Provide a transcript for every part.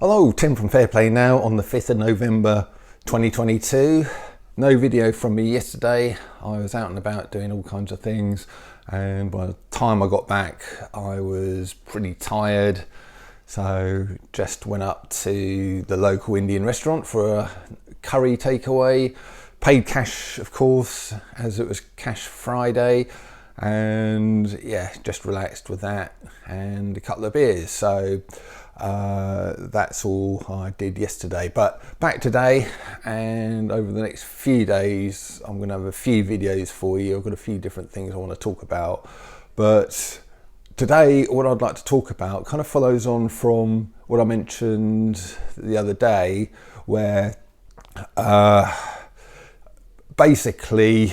Hello, Tim from Fair Play Now on the 5th of November 2022. No video from me yesterday. I was out and about doing all kinds of things, and by the time I got back I was pretty tired, so just went up to the local Indian restaurant for a curry takeaway. Paid cash, of course, as it was Cash Friday, and yeah, just relaxed with that and a couple of beers. So that's all I did yesterday. But back today, and over the next few days I'm going to have a few videos for you. I've got a few different things I want to talk about, but today what I'd like to talk about kind of follows on from what I mentioned the other day, where basically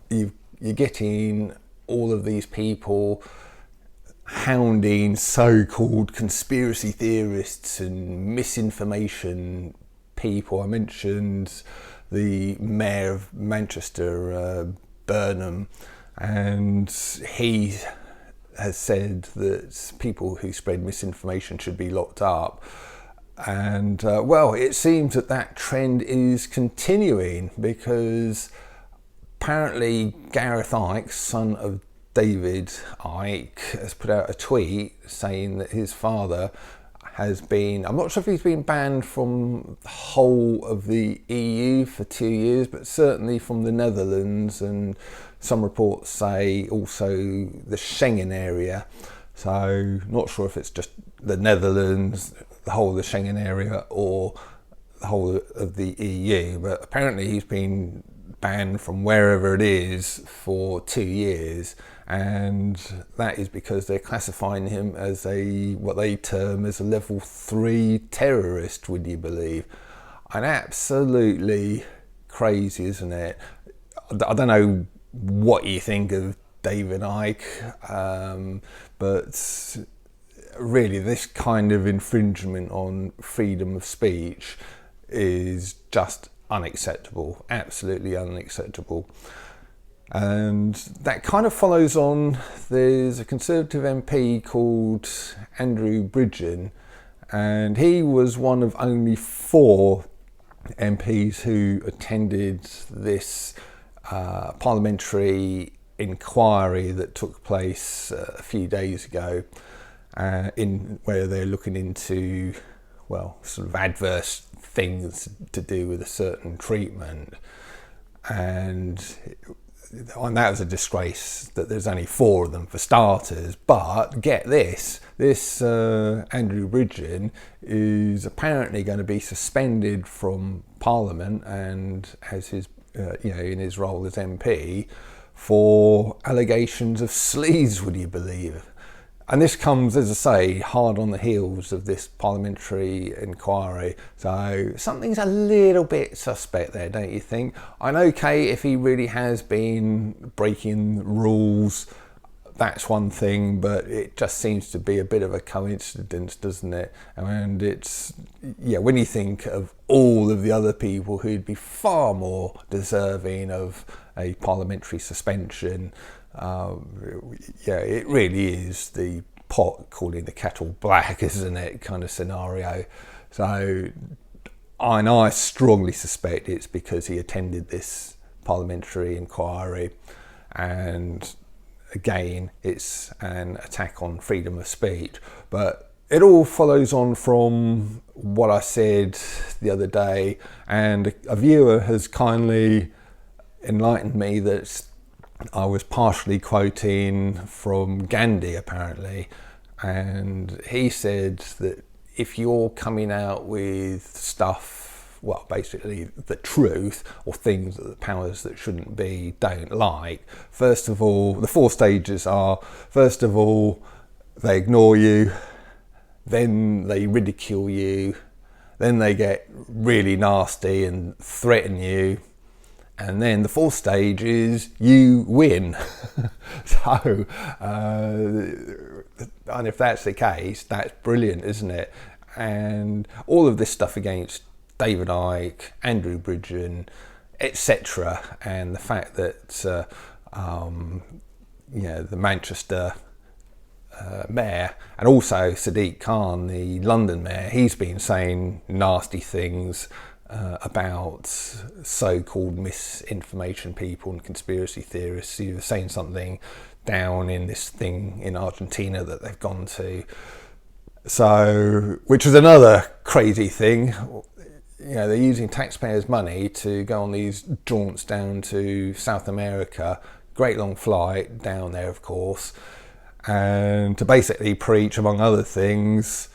you're getting all of these people hounding so-called conspiracy theorists and misinformation people. I mentioned the Mayor of Manchester, Burnham, and he has said that people who spread misinformation should be locked up. And well, it seems that trend is continuing, because apparently Gareth Icke, son of David Icke, has put out a tweet saying that his father has been, I'm not sure if he's been banned from the whole of the EU for 2 years, but certainly from the Netherlands, and some reports say also the Schengen area. So not sure if it's just the Netherlands, the whole of the Schengen area, or the whole of the EU, but apparently he's been banned from wherever it is for 2 years, and that is because they're classifying him as what they term as a level 3 terrorist, would you believe? And absolutely crazy, isn't it? I don't know what you think of David Icke, but really this kind of infringement on freedom of speech is just unacceptable, absolutely unacceptable. And that kind of follows on, there's a Conservative MP called Andrew Bridgen, and he was one of only 4 MPs who attended this parliamentary inquiry that took place a few days ago, where they're looking into, well, sort of adverse things to do with a certain treatment. And that was a disgrace that there's only 4 of them, for starters. But get this Andrew Bridgen is apparently going to be suspended from Parliament, and has his in his role as MP, for allegations of sleaze, would you believe? And this comes, as I say, hard on the heels of this parliamentary inquiry. So something's a little bit suspect there, don't you think? I'm okay if he really has been breaking rules, that's one thing, but it just seems to be a bit of a coincidence, doesn't it? And it's, yeah, when you think of all of the other people who'd be far more deserving of a parliamentary suspension, yeah, it really is the pot calling the kettle black, isn't it, kind of scenario. So I strongly suspect it's because he attended this parliamentary inquiry, and again, it's an attack on freedom of speech. But it all follows on from what I said the other day, and a viewer has kindly enlightened me that I was partially quoting from Gandhi, apparently, and he said that if you're coming out with stuff, well, basically the truth, or things that the powers that shouldn't be don't like, first of all, the 4 stages are, first of all, they ignore you, then they ridicule you, then they get really nasty and threaten you, and then the 4th stage is you win. So, and if that's the case, that's brilliant, isn't it? And all of this stuff against David Icke, Andrew Bridgen, etc., and the fact that the Manchester mayor, and also Sadiq Khan, the London mayor. He's been saying nasty things about so-called misinformation people and conspiracy theorists. He was saying something down in this thing in Argentina that they've gone to. So, which was another crazy thing. You know, they're using taxpayers' money to go on these jaunts down to South America, great long flight down there, of course, and to basically preach, among other things,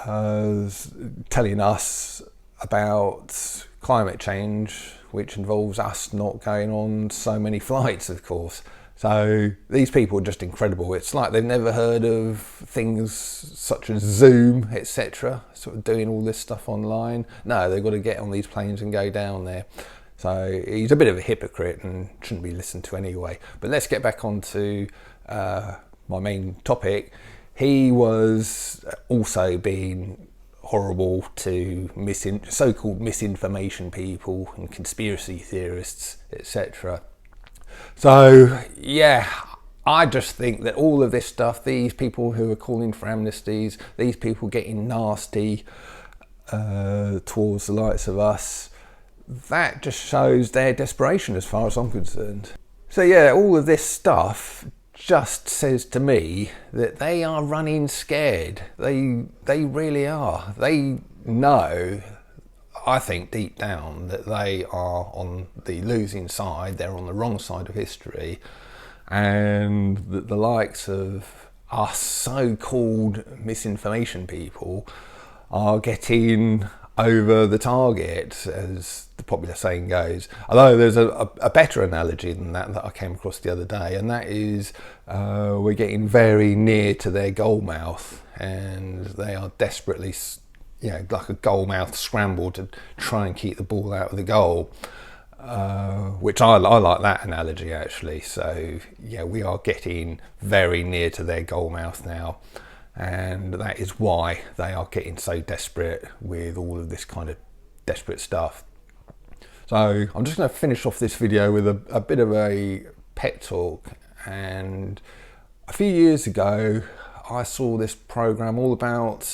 telling us about climate change, which involves us not going on so many flights, of course. So these people are just incredible. It's like they've never heard of things such as Zoom, etc., sort of doing all this stuff online. No, they've got to get on these planes and go down there. So he's a bit of a hypocrite and shouldn't be listened to anyway. But let's get back on to my main topic. He was also being horrible to so-called misinformation people and conspiracy theorists, etc. So, yeah, I just think that all of this stuff, these people who are calling for amnesties, these people getting nasty towards the likes of us, that just shows their desperation as far as I'm concerned. So, yeah, all of this stuff just says to me that they are running scared. They really are. They know, I think deep down, that they are on the losing side. They're on the wrong side of history, and that the likes of us so-called misinformation people are getting over the target, as the popular saying goes. Although there's a better analogy than that I came across the other day, and that is we're getting very near to their goal mouth, and they are desperately, you know, like a goal mouth scramble to try and keep the ball out of the goal, which I like that analogy actually. So yeah, we are getting very near to their goal mouth now, and that is why they are getting so desperate with all of this kind of desperate stuff. So I'm just going to finish off this video with a bit of a pet talk. And a few years ago I saw this program all about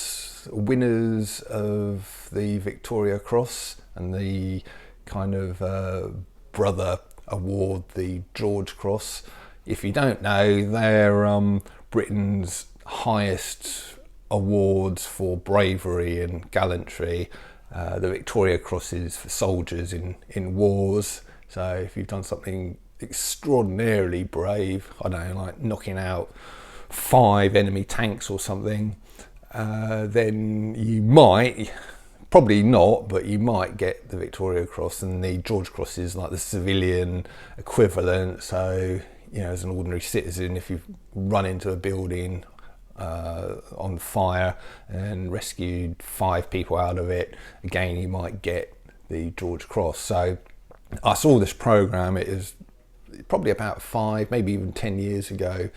winners of the Victoria Cross and the kind of brother award, the George Cross. If you don't know, they're Britain's highest awards for bravery and gallantry. The Victoria Cross is for soldiers in wars. So if you've done something extraordinarily brave, I don't know, like knocking out 5 enemy tanks or something, then you might, probably not, but you might get the Victoria Cross. And the George Cross is like the civilian equivalent. So, you know, as an ordinary citizen, if you've run into a building on fire and rescued 5 people out of it, again, you might get the George Cross. So I saw this program, it is probably about 5, maybe even 10 years ago,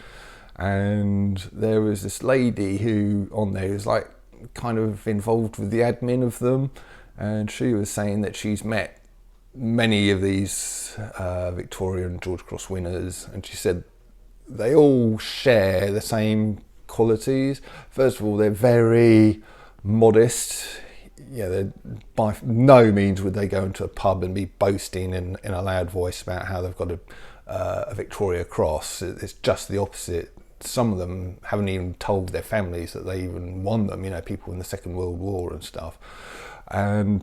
and there was this lady who on there was like kind of involved with the admin of them, and she was saying that she's met many of these Victoria and George Cross winners, and she said they all share the same qualities. First of all, they're very modest. Yeah, by no means would they go into a pub and be boasting in a loud voice about how they've got a Victoria Cross. It's just the opposite. Some of them haven't even told their families that they even won them, you know, people in the Second World War and stuff. And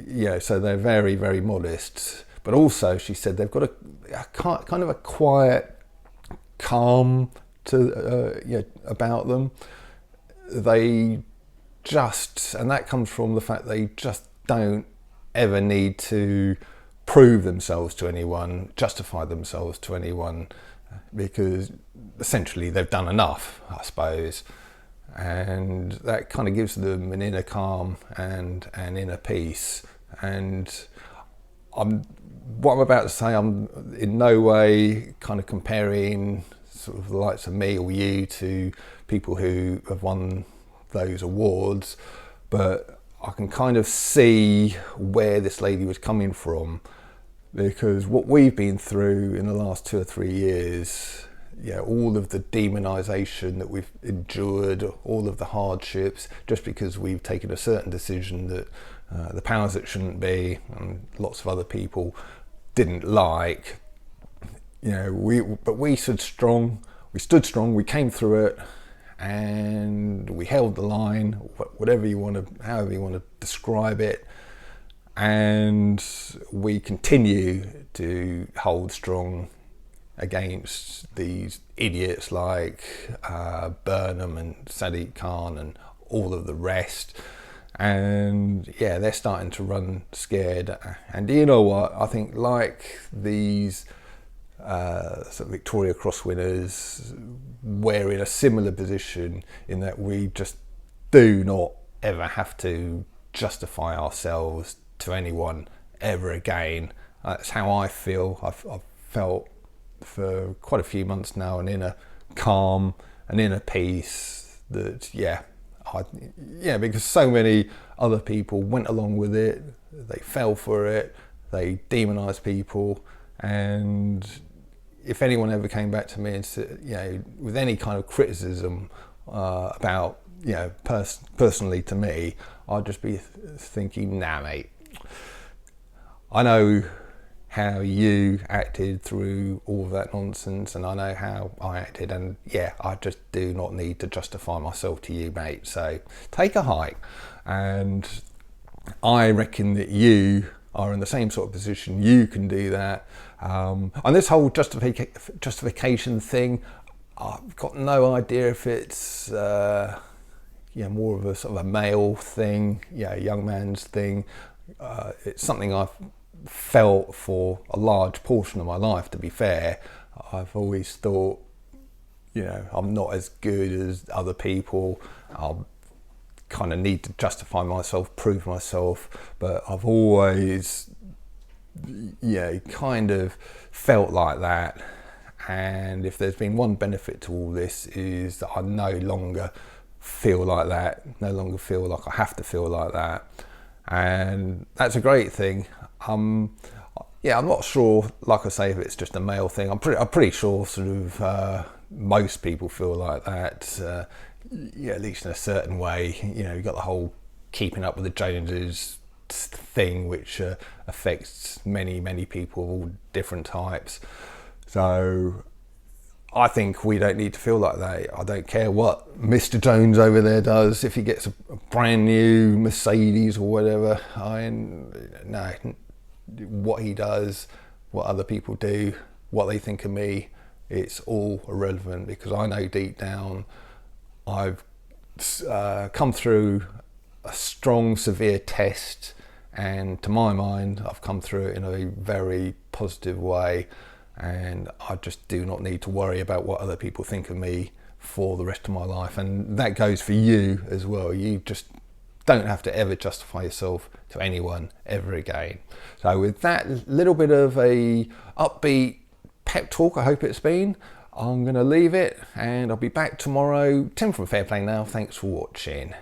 yeah, so they're very, very modest. But also, she said they've got a kind of a quiet calm to about them. They just, and that comes from the fact they just don't ever need to prove themselves to anyone, justify themselves to anyone, because essentially they've done enough, I suppose. And that kind of gives them an inner calm and an inner peace. And what I'm about to say, I'm in no way kind of comparing sort of the likes of me or you to people who have won those awards, but I can kind of see where this lady was coming from, because what we've been through in the last 2 or 3 years, all of the demonisation that we've endured, all of the hardships, just because we've taken a certain decision that the powers that shouldn't be and lots of other people didn't like. But we stood strong. We came through it, and we held the line, however you want to describe it. And we continue to hold strong against these idiots like Burnham and Sadiq Khan and all of the rest. And they're starting to run scared. And you know what? I think like these sort of Victoria Cross winners, we're in a similar position in that we just do not ever have to justify ourselves to anyone ever again. That's how I feel. I've felt for quite a few months now an inner calm, an inner peace that because so many other people went along with it, they fell for it, they demonised people. And if anyone ever came back to me and said, with any kind of criticism about, personally to me, I'd just be thinking, nah, mate, I know how you acted through all of that nonsense, and I know how I acted, and I just do not need to justify myself to you, mate. So take a hike. And I reckon that you are in the same sort of position. You can do that. And this whole justification thing, I've got no idea if it's more of a sort of a male thing, a young man's thing. It's something I've felt for a large portion of my life, to be fair. I've always thought, I'm not as good as other people. I'll kind of need to justify myself, prove myself, but I've always kind of felt like that. And if there's been one benefit to all this, is that I no longer feel like that, no longer feel like I have to feel like that. And that's a great thing. I'm not sure, like I say, if it's just a male thing. I'm pretty sure sort of most people feel like that, at least in a certain way. You've got the whole keeping up with the Joneses thing, which affects many people of all different types. So I think we don't need to feel like that. I don't care what Mr. Jones over there does. If he gets a brand new Mercedes or whatever, what he does, what other people do, what they think of me, it's all irrelevant, because I know deep down I've come through a strong, severe test, and to my mind I've come through it in a very positive way. And I just do not need to worry about what other people think of me for the rest of my life. And that goes for you as well. You just don't have to ever justify yourself to anyone ever again. So with that little bit of a upbeat pep talk, I hope it's been, I'm going to leave it, and I'll be back tomorrow. Tim from Fair Play Now. Thanks for watching.